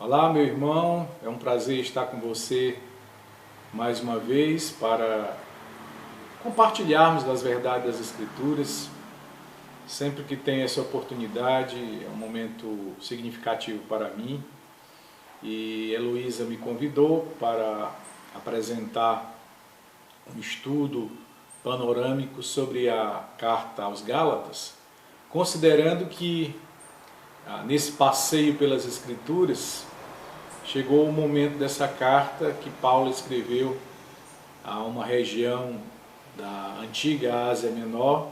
Olá, meu irmão, é um prazer estar com você mais uma vez para compartilharmos das verdades das Escrituras. Sempre que tem essa oportunidade, é um momento significativo para mim. E Heloísa me convidou para apresentar um estudo panorâmico sobre a carta aos Gálatas, considerando que nesse passeio pelas Escrituras, chegou o momento dessa carta que Paulo escreveu a uma região da antiga Ásia Menor,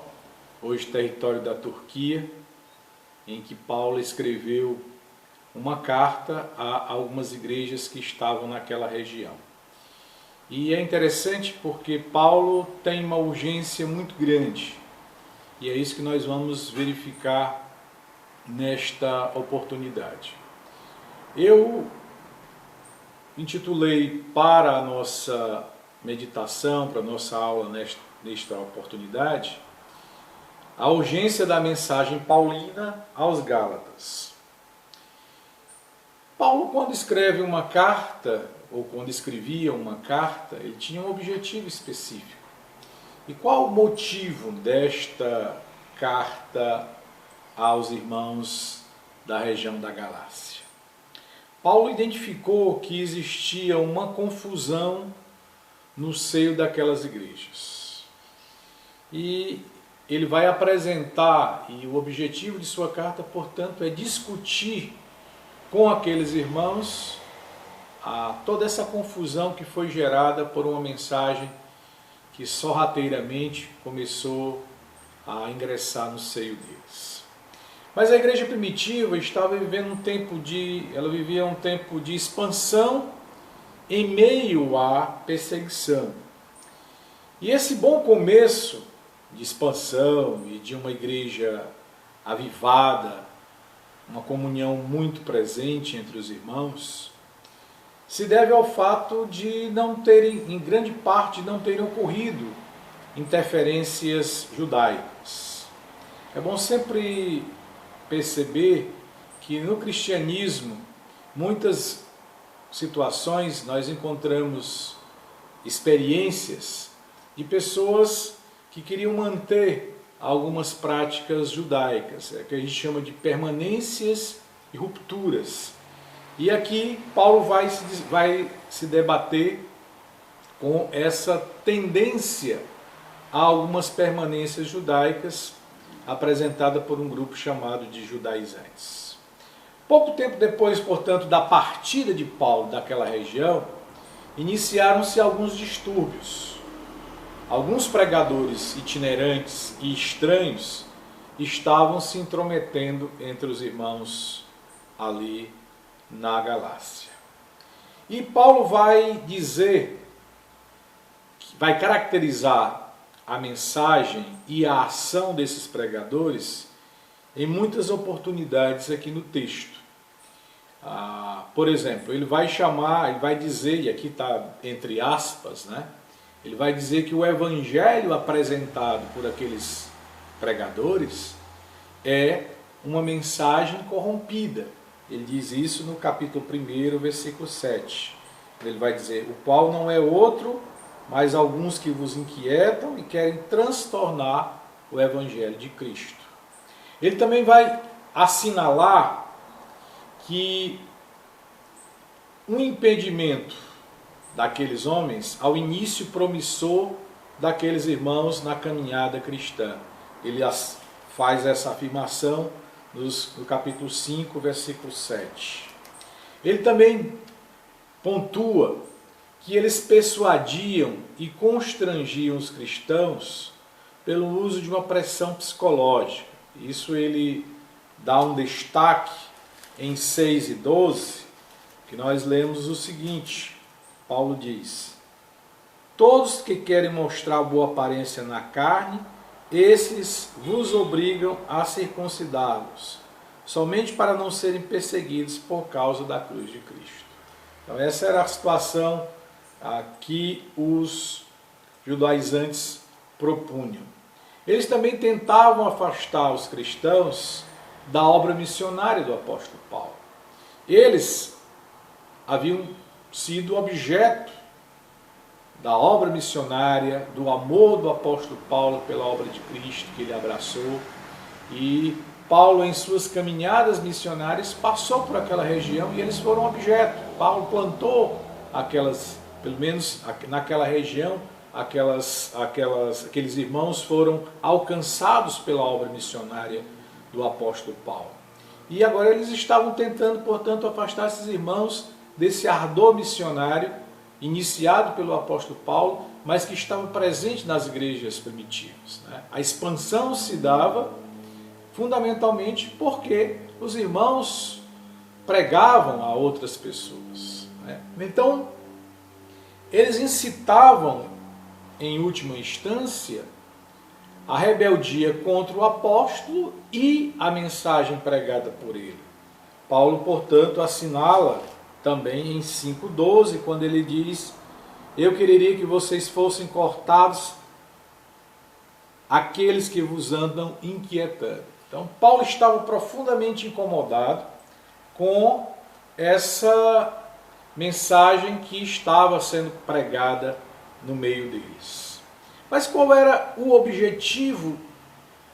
hoje território da Turquia, em que Paulo escreveu uma carta a algumas igrejas que estavam naquela região. E é interessante porque Paulo tem uma urgência muito grande, e é isso que nós vamos verificar nesta oportunidade. Eu intitulei para a nossa meditação, para a nossa aula nesta oportunidade, a urgência da mensagem paulina aos Gálatas. Paulo, quando escreve uma carta, ou quando escrevia uma carta, ele tinha um objetivo específico. E qual o motivo desta carta aos irmãos da região da Galácia? Paulo identificou que existia uma confusão no seio daquelas igrejas. E ele vai apresentar, e o objetivo de sua carta, portanto, é discutir com aqueles irmãos toda essa confusão que foi gerada por uma mensagem que sorrateiramente começou a ingressar no seio deles. Mas a igreja primitiva estava vivendo ela vivia um tempo de expansão em meio à perseguição. E esse bom começo de expansão e de uma igreja avivada, uma comunhão muito presente entre os irmãos, se deve ao fato de em grande parte, não terem ocorrido interferências judaicas. É bom sempre perceber que no cristianismo, muitas situações nós encontramos experiências de pessoas que queriam manter algumas práticas judaicas, que a gente chama de permanências e rupturas. E aqui Paulo vai se debater com essa tendência a algumas permanências judaicas apresentada por um grupo chamado de judaizantes. Pouco tempo depois, portanto, da partida de Paulo daquela região, iniciaram-se alguns distúrbios. Alguns pregadores itinerantes e estranhos estavam se intrometendo entre os irmãos ali na Galácia. E Paulo vai caracterizar a mensagem e a ação desses pregadores em muitas oportunidades aqui no texto. Por exemplo, ele vai dizer, e aqui está entre aspas, ele vai dizer que o evangelho apresentado por aqueles pregadores é uma mensagem corrompida. Ele diz isso no capítulo 1, versículo 7. Ele vai dizer: o qual não é outro, mas alguns que vos inquietam e querem transtornar o evangelho de Cristo. Ele também vai assinalar que um impedimento daqueles homens ao início promissor daqueles irmãos na caminhada cristã. Ele faz essa afirmação no capítulo 5, versículo 7. Ele também pontua que eles persuadiam e constrangiam os cristãos pelo uso de uma pressão psicológica. Isso ele dá um destaque em 6 e 12, que nós lemos o seguinte: Paulo diz: todos que querem mostrar boa aparência na carne, esses vos obrigam a circuncidá-los, somente para não serem perseguidos por causa da cruz de Cristo. Então essa era a situação que os judaizantes propunham. Eles também tentavam afastar os cristãos da obra missionária do apóstolo Paulo. Eles haviam sido objeto da obra missionária, do amor do apóstolo Paulo pela obra de Cristo que ele abraçou. E Paulo, em suas caminhadas missionárias, passou por aquela região e eles foram objeto. Paulo plantou pelo menos naquela região, aqueles irmãos foram alcançados pela obra missionária do apóstolo Paulo. E agora eles estavam tentando, portanto, afastar esses irmãos desse ardor missionário iniciado pelo apóstolo Paulo, mas que estava presente nas igrejas primitivas. A expansão se dava fundamentalmente porque os irmãos pregavam a outras pessoas. Então, eles incitavam, em última instância, a rebeldia contra o apóstolo e a mensagem pregada por ele. Paulo, portanto, assinala também em 5,12, quando ele diz: eu quereria que vocês fossem cortados aqueles que vos andam inquietando. Então, Paulo estava profundamente incomodado com essa mensagem que estava sendo pregada no meio deles. Mas qual era o objetivo?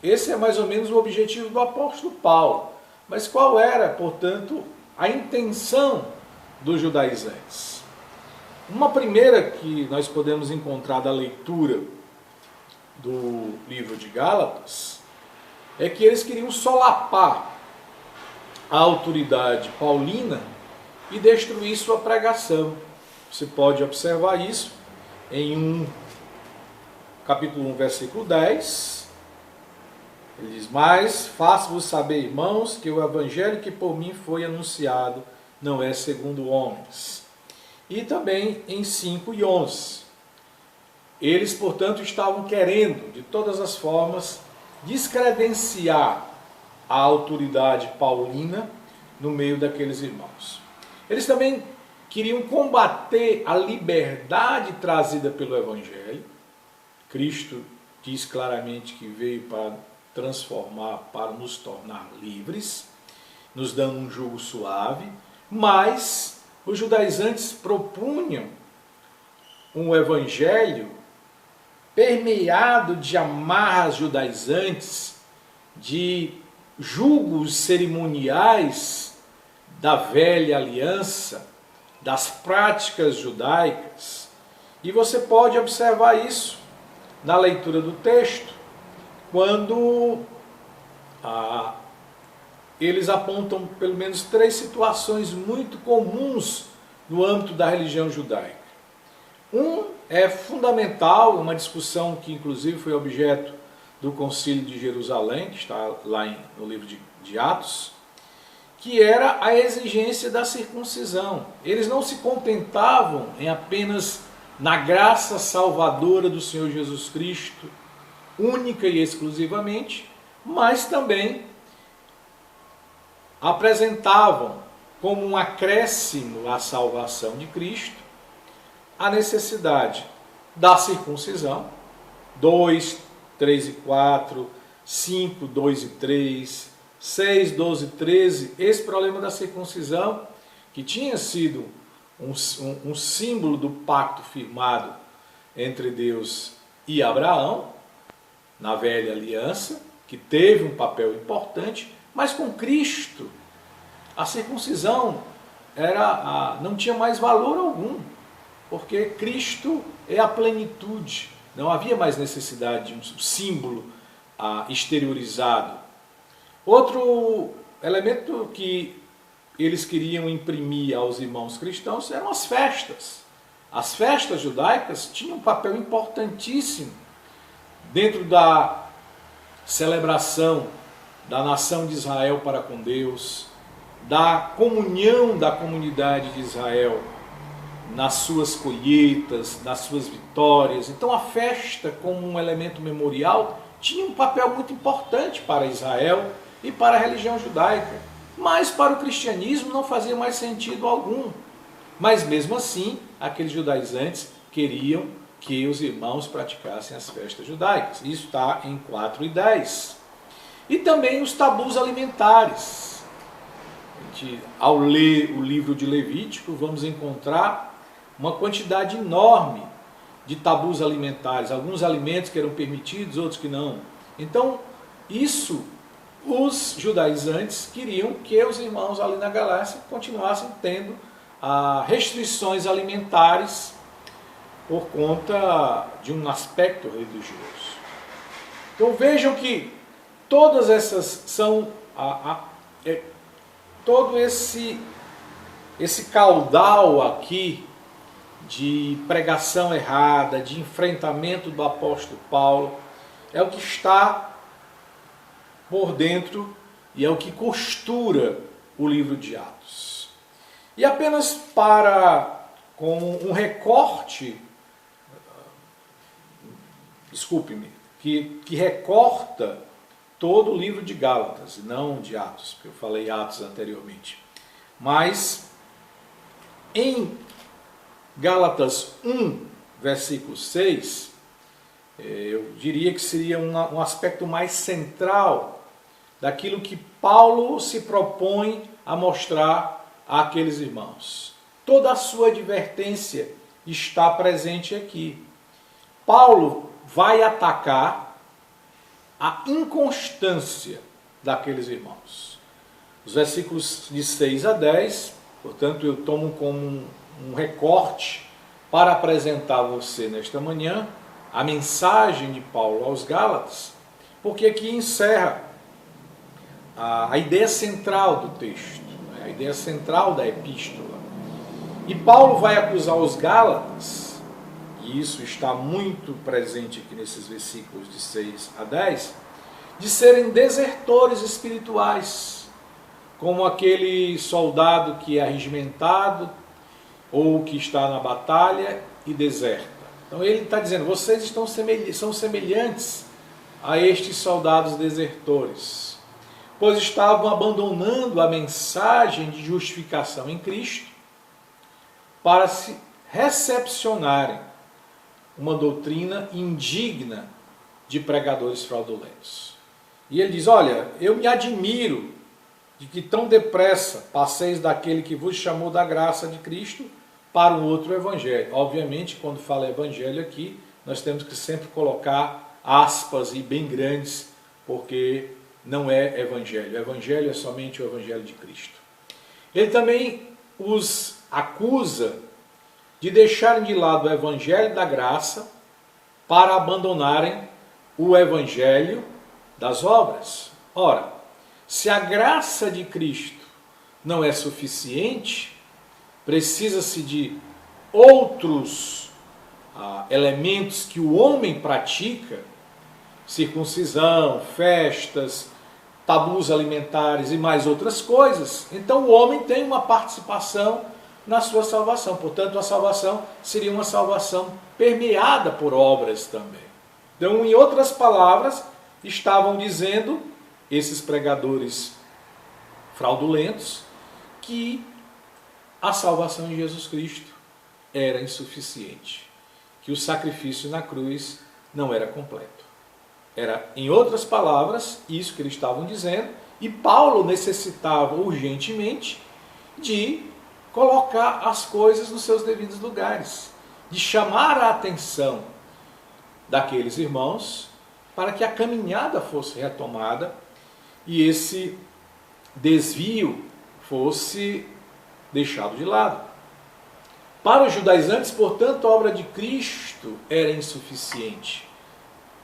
Esse é mais ou menos o objetivo do apóstolo Paulo. Mas qual era, portanto, a intenção dos judaizantes? Uma primeira que nós podemos encontrar da leitura do livro de Gálatas é que eles queriam solapar a autoridade paulina e destruir sua pregação. Você pode observar isso em capítulo 1, versículo 10. Ele diz: mas faço-vos saber, irmãos, que o evangelho que por mim foi anunciado não é segundo homens. E também em 5:11. Eles, portanto, estavam querendo, de todas as formas, descredenciar a autoridade paulina no meio daqueles irmãos. Eles também queriam combater a liberdade trazida pelo evangelho. Cristo diz claramente que veio para transformar, para nos tornar livres, nos dando um jugo suave, mas os judaizantes propunham um evangelho permeado de amarras judaizantes, de julgos cerimoniais da velha aliança, das práticas judaicas. E você pode observar isso na leitura do texto, quando eles apontam pelo menos 3 situações muito comuns no âmbito da religião judaica. É fundamental, uma discussão que inclusive foi objeto do Concílio de Jerusalém, que está lá no livro de Atos, que era a exigência da circuncisão. Eles não se contentavam em apenas na graça salvadora do Senhor Jesus Cristo, única e exclusivamente, mas também apresentavam como um acréscimo à salvação de Cristo a necessidade da circuncisão, 2, 3 e 4, 5, 2 e 3, 6, 12 e 13, esse problema da circuncisão, que tinha sido um símbolo do pacto firmado entre Deus e Abraão, na velha aliança, que teve um papel importante, mas com Cristo, a circuncisão não tinha mais valor algum, porque Cristo é a plenitude, não havia mais necessidade de um símbolo exteriorizado. Outro elemento que eles queriam imprimir aos irmãos cristãos eram as festas. As festas judaicas tinham um papel importantíssimo dentro da celebração da nação de Israel para com Deus, da comunhão da comunidade de Israel nas suas colheitas, nas suas vitórias. Então a festa, como um elemento memorial, tinha um papel muito importante para Israel e para a religião judaica. Mas para o cristianismo não fazia mais sentido algum. Mas mesmo assim, aqueles judaizantes queriam que os irmãos praticassem as festas judaicas. Isso está em 4 e 10. E também os tabus alimentares. ao ler o livro de Levítico, vamos encontrar uma quantidade enorme de tabus alimentares, alguns alimentos que eram permitidos, outros que não. Então, isso, os judaizantes queriam que os irmãos ali na Galácia continuassem tendo restrições alimentares por conta de um aspecto religioso. Então vejam que todas essas são todo esse caudal aqui de pregação errada, de enfrentamento do apóstolo Paulo, é o que está por dentro e é o que costura o livro de Atos. E apenas com um recorte, que recorta todo o livro de Gálatas, e não de Atos, porque eu falei Atos anteriormente. Mas em Gálatas 1, versículo 6, eu diria que seria um aspecto mais central daquilo que Paulo se propõe a mostrar àqueles irmãos. Toda a sua advertência está presente aqui. Paulo vai atacar a inconstância daqueles irmãos. Os versículos de 6 a 10, portanto, eu tomo como um recorte para apresentar a você nesta manhã a mensagem de Paulo aos Gálatas, porque aqui encerra a ideia central do texto, a ideia central da epístola. E Paulo vai acusar os Gálatas, e isso está muito presente aqui nesses versículos de 6 a 10, de serem desertores espirituais, como aquele soldado que é arregimentado ou que está na batalha e deserta. Então ele está dizendo, vocês são semelhantes a estes soldados desertores, pois estavam abandonando a mensagem de justificação em Cristo para se recepcionarem uma doutrina indigna de pregadores fraudulentos. E ele diz, olha, eu me admiro de que tão depressa passeis daquele que vos chamou da graça de Cristo para um outro evangelho. Obviamente, quando fala evangelho aqui, nós temos que sempre colocar aspas e bem grandes, porque não é evangelho. O evangelho é somente o evangelho de Cristo. Ele também os acusa de deixarem de lado o evangelho da graça para abandonarem o evangelho das obras. Ora, se a graça de Cristo não é suficiente, precisa-se de outros elementos que o homem pratica, circuncisão, festas, tabus alimentares e mais outras coisas. Então o homem tem uma participação na sua salvação. Portanto, a salvação seria uma salvação permeada por obras também. Então, em outras palavras, estavam dizendo esses pregadores fraudulentos que a salvação em Jesus Cristo era insuficiente, que o sacrifício na cruz não era completo. Era, em outras palavras, isso que eles estavam dizendo, e Paulo necessitava urgentemente de colocar as coisas nos seus devidos lugares, de chamar a atenção daqueles irmãos para que a caminhada fosse retomada e esse desvio fosse deixado de lado. Para os judaizantes, portanto, a obra de Cristo era insuficiente.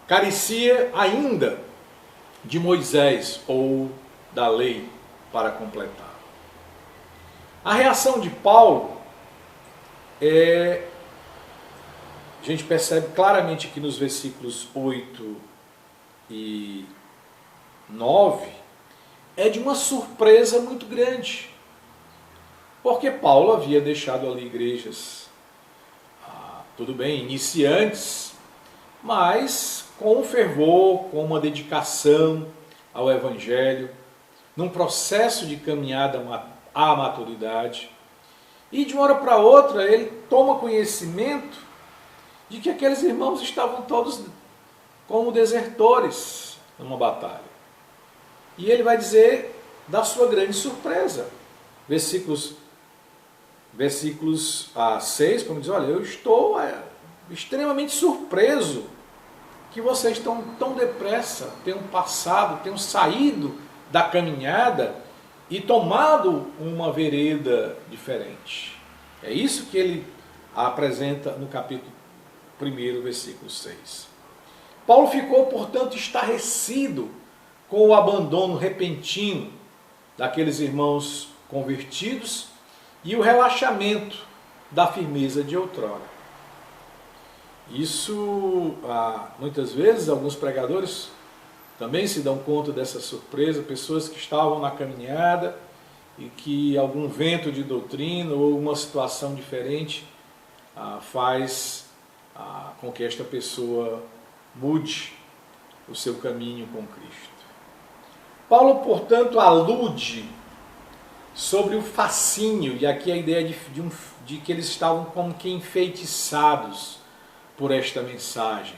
Carecia ainda de Moisés ou da lei para completar. A reação de Paulo a gente percebe claramente aqui nos versículos 8 e 9, é de uma surpresa muito grande. Porque Paulo havia deixado ali igrejas, tudo bem, iniciantes, mas com um fervor, com uma dedicação ao Evangelho, num processo de caminhada à maturidade. E de uma hora para outra ele toma conhecimento de que aqueles irmãos estavam todos como desertores numa batalha. E ele vai dizer da sua grande surpresa. versículos 6, como diz, olha, eu estou extremamente surpreso que vocês estão tão depressa, tenham passado, tenham saído da caminhada e tomado uma vereda diferente. É isso que ele apresenta no capítulo 1, versículo 6. Paulo ficou, portanto, estarrecido com o abandono repentino daqueles irmãos convertidos e o relaxamento da firmeza de outrora. Isso, muitas vezes, alguns pregadores também se dão conta dessa surpresa, pessoas que estavam na caminhada e que algum vento de doutrina ou uma situação diferente faz com que esta pessoa mude o seu caminho com Cristo. Paulo, portanto, alude sobre o fascínio, e aqui a ideia de que eles estavam como que enfeitiçados por esta mensagem.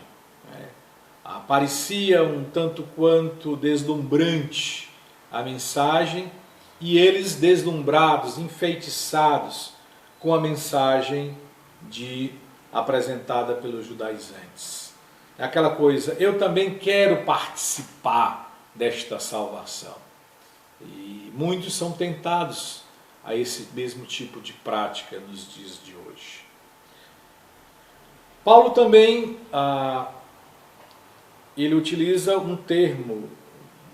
Parecia um tanto quanto deslumbrante a mensagem, e eles deslumbrados, enfeitiçados com a mensagem apresentada pelos judaizantes. É aquela coisa, eu também quero participar desta salvação. E muitos são tentados a esse mesmo tipo de prática nos dias de hoje. Paulo também ele utiliza um termo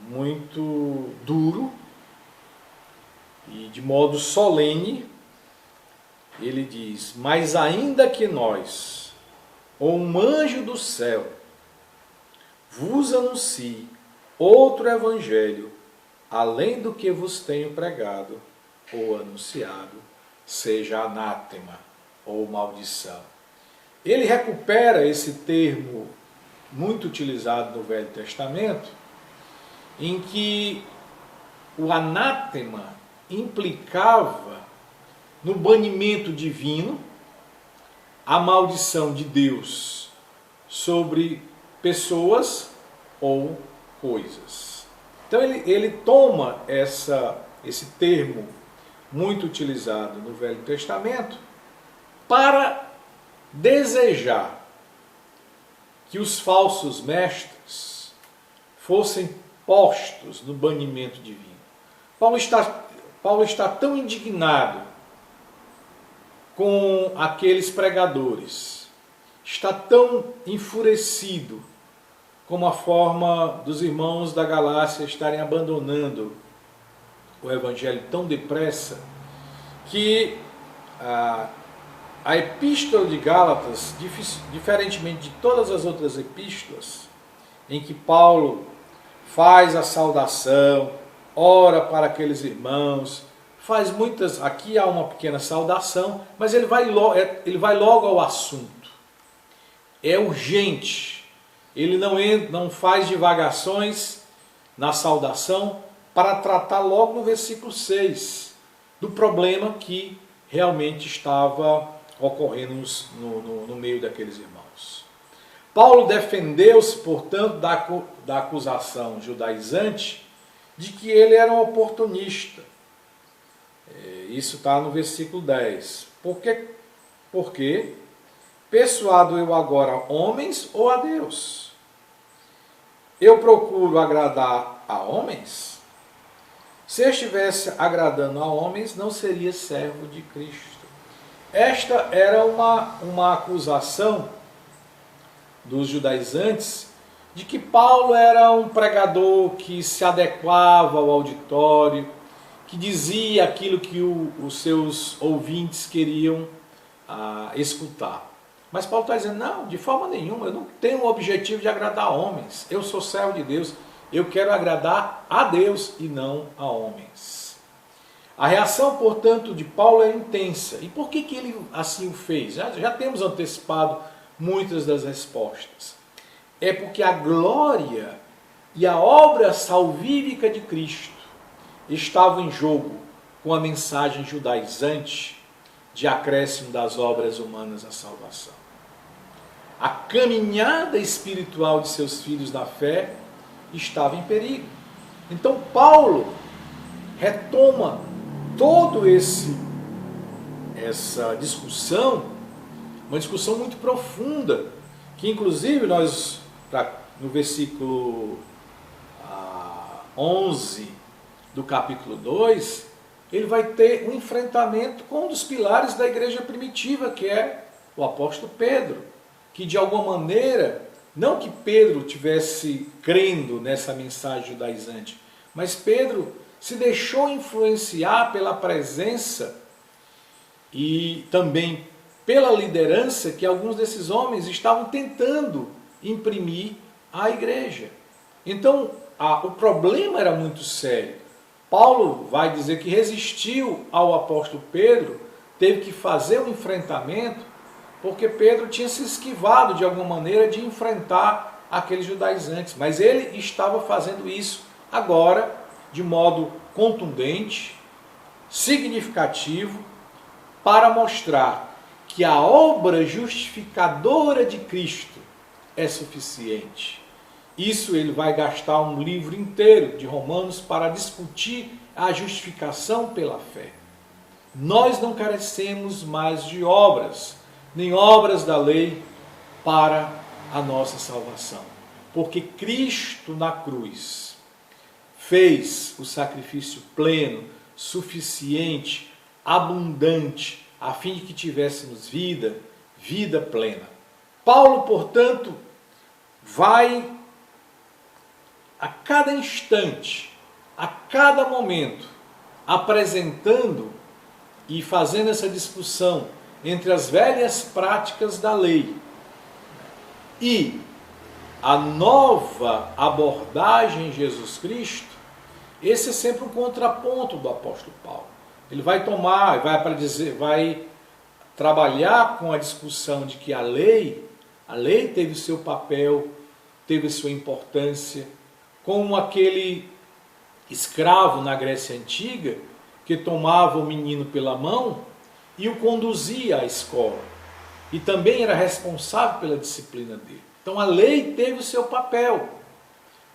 muito duro e de modo solene. Ele diz, mas ainda que nós, ou um anjo do céu, vos anuncie outro evangelho, além do que vos tenho pregado ou anunciado, seja anátema ou maldição. Ele recupera esse termo muito utilizado no Velho Testamento, em que o anátema implicava no banimento divino, a maldição de Deus sobre pessoas ou coisas. Então ele toma esse termo muito utilizado no Velho Testamento para desejar que os falsos mestres fossem postos no banimento divino. Paulo está tão indignado com aqueles pregadores, está tão enfurecido com a forma dos irmãos da Galácia estarem abandonando o Evangelho tão depressa, que a Epístola de Gálatas, diferentemente de todas as outras epístolas, em que Paulo faz a saudação, ora para aqueles irmãos, faz muitas, aqui há uma pequena saudação, mas ele vai logo ao assunto. É urgente. Ele não faz divagações na saudação para tratar logo no versículo 6 do problema que realmente estava ocorrendo no meio daqueles irmãos. Paulo defendeu-se, portanto, da acusação judaizante de que ele era um oportunista. Isso está no versículo 10. Porque persuado eu agora homens ou a Deus? Eu procuro agradar a homens? Se eu estivesse agradando a homens, não seria servo de Cristo. Esta era uma acusação dos judaizantes de que Paulo era um pregador que se adequava ao auditório, que dizia aquilo que os seus ouvintes queriam escutar. Mas Paulo está dizendo, não, de forma nenhuma, eu não tenho o objetivo de agradar homens. Eu sou servo de Deus, eu quero agradar a Deus e não a homens. A reação, portanto, de Paulo é intensa. E por que ele assim o fez? Já temos antecipado muitas das respostas. É porque a glória e a obra salvífica de Cristo estavam em jogo com a mensagem judaizante de acréscimo das obras humanas à salvação. A caminhada espiritual de seus filhos na fé estava em perigo. Então Paulo retoma toda essa discussão, uma discussão muito profunda, que inclusive nós, no versículo 11 do capítulo 2, ele vai ter um enfrentamento com um dos pilares da igreja primitiva, que é o apóstolo Pedro, que de alguma maneira, não que Pedro tivesse crendo nessa mensagem judaizante, mas Pedro se deixou influenciar pela presença e também pela liderança que alguns desses homens estavam tentando imprimir à igreja. Então, o problema era muito sério. Paulo vai dizer que resistiu ao apóstolo Pedro, teve que fazer um enfrentamento, porque Pedro tinha se esquivado de alguma maneira de enfrentar aqueles judaizantes. Mas ele estava fazendo isso agora de modo contundente, significativo, para mostrar que a obra justificadora de Cristo é suficiente. Isso ele vai gastar um livro inteiro de Romanos para discutir a justificação pela fé. Nós não carecemos mais de obras, nem obras da lei para a nossa salvação. Porque Cristo na cruz fez o sacrifício pleno, suficiente, abundante, a fim de que tivéssemos vida plena. Paulo, portanto, vai a cada instante, a cada momento, apresentando e fazendo essa discussão entre as velhas práticas da lei e a nova abordagem em Jesus Cristo. Esse é sempre um contraponto do apóstolo Paulo. Ele vai vai trabalhar com a discussão de que a lei teve o seu papel, teve sua importância, como aquele escravo na Grécia Antiga que tomava o menino pela mão e o conduzia à escola. E também era responsável pela disciplina dele. Então a lei teve o seu papel.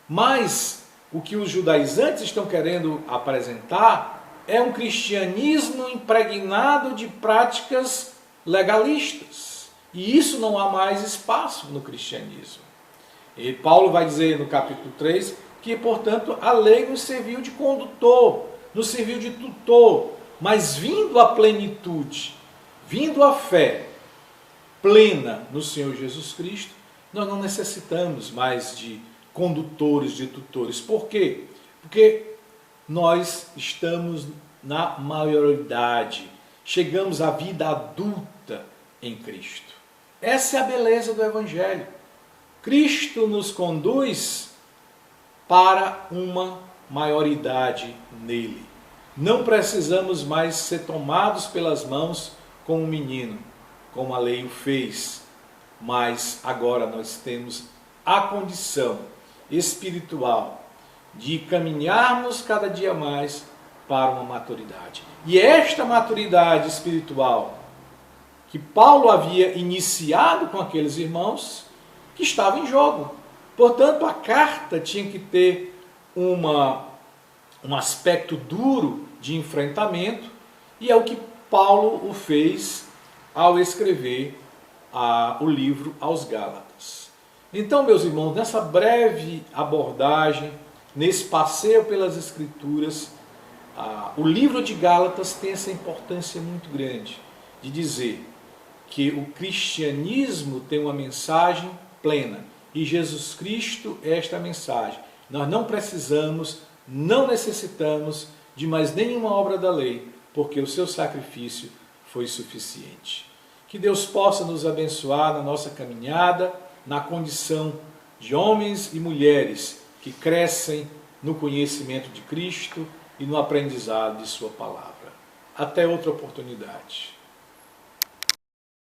Mas o que os judaizantes estão querendo apresentar é um cristianismo impregnado de práticas legalistas. E isso não há mais espaço no cristianismo. E Paulo vai dizer no capítulo 3 que, portanto, a lei nos serviu de condutor, nos serviu de tutor, mas vindo a plenitude, vindo a fé plena no Senhor Jesus Cristo, nós não necessitamos mais de condutores, de tutores. Por quê? Porque nós estamos na maioridade, chegamos à vida adulta em Cristo. Essa é a beleza do Evangelho. Cristo nos conduz para uma maioridade nele. Não precisamos mais ser tomados pelas mãos como um menino, como a lei o fez, mas agora nós temos a condição espiritual de caminharmos cada dia mais para uma maturidade. E esta maturidade espiritual que Paulo havia iniciado com aqueles irmãos, que estava em jogo. Portanto, a carta tinha que ter um aspecto duro de enfrentamento, e é o que Paulo o fez ao escrever o livro aos Gálatas. Então, meus irmãos, nessa breve abordagem, nesse passeio pelas Escrituras, o livro de Gálatas tem essa importância muito grande de dizer que o cristianismo tem uma mensagem plena e Jesus Cristo é esta mensagem. Nós não precisamos, não necessitamos de mais nenhuma obra da lei, porque o seu sacrifício foi suficiente. Que Deus possa nos abençoar na nossa caminhada, na condição de homens e mulheres que crescem no conhecimento de Cristo e no aprendizado de sua palavra. Até outra oportunidade.